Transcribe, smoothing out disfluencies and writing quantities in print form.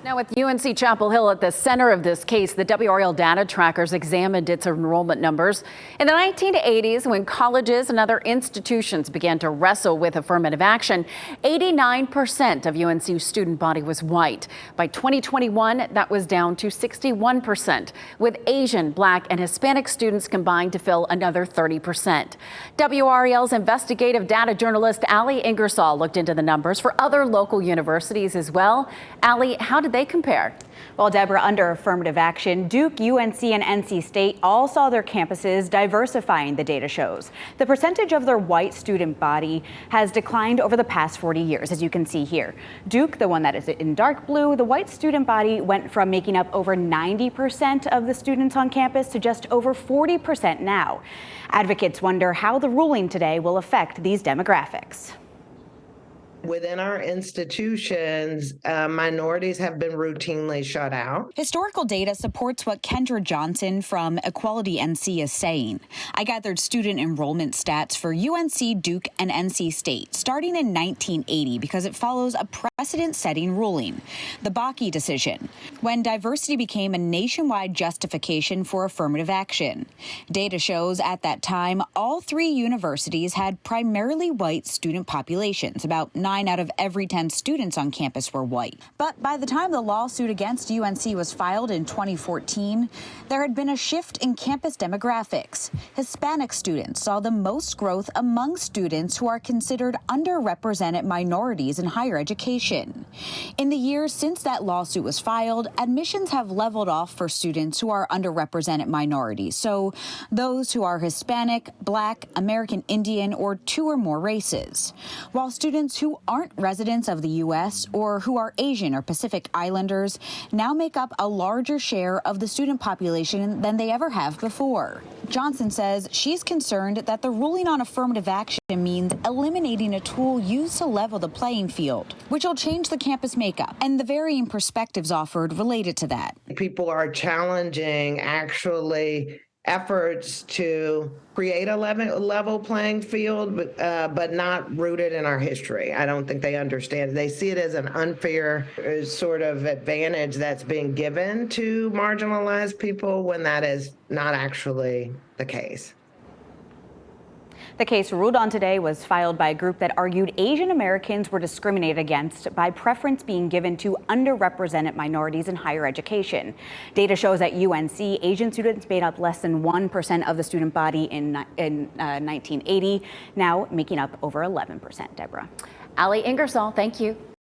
Now, with UNC Chapel Hill at the center of this case, the WRL data trackers examined its enrollment numbers. In the 1980s, when colleges and other institutions began to wrestle with affirmative action, 89% of UNC's student body was white. By 2021, that was down to 61%, with Asian, Black, and Hispanic students combined to fill another 30%. WRL's investigative data journalist Ali Ingersoll looked into the numbers for other local universities as well. Ali, how did they compare? Well, Deborah, under affirmative action, Duke, UNC, and NC State all saw their campuses diversifying, the data shows. The percentage of their white student body has declined over the past 40 years, as you can see here. Duke, the one that is in dark blue, the white student body went from making up over 90% of the students on campus to just over 40% now. Advocates wonder how the ruling today will affect these demographics. Within our institutions, minorities have been routinely shut out. Historical data supports what Kendra Johnson from Equality NC is saying. I gathered student enrollment stats for UNC, Duke, and NC State starting in 1980 because it follows a precedent-setting ruling, the Bakke decision, when diversity became a nationwide justification for affirmative action. Data shows at that time, all three universities had primarily white student populations, about 9 out of every 10 students on campus were white. But by the time the lawsuit against UNC was filed in 2014, there had been a shift in campus demographics. Hispanic students saw the most growth among students who are considered underrepresented minorities in higher education. In the years since that lawsuit was filed, admissions have leveled off for students who are underrepresented minorities, so those who are Hispanic, Black, American Indian, or two or more races. While students who aren't residents of the U.S. or who are Asian or Pacific Islanders now make up a larger share of the student population than they ever have before. Johnson says she's concerned that the ruling on affirmative action means eliminating a tool used to level the playing field, which will change the campus makeup and the varying perspectives offered related to that. People are challenging actually efforts to create a level playing field, but not rooted in our history. I don't think they understand. They see it as an unfair sort of advantage that's being given to marginalized people when that is not actually the case. The case ruled on today was filed by a group that argued Asian Americans were discriminated against by preference being given to underrepresented minorities in higher education. Data shows at UNC, Asian students made up less than 1% of the student body in 1980, now making up over 11%, Deborah. Ali Ingersoll, thank you.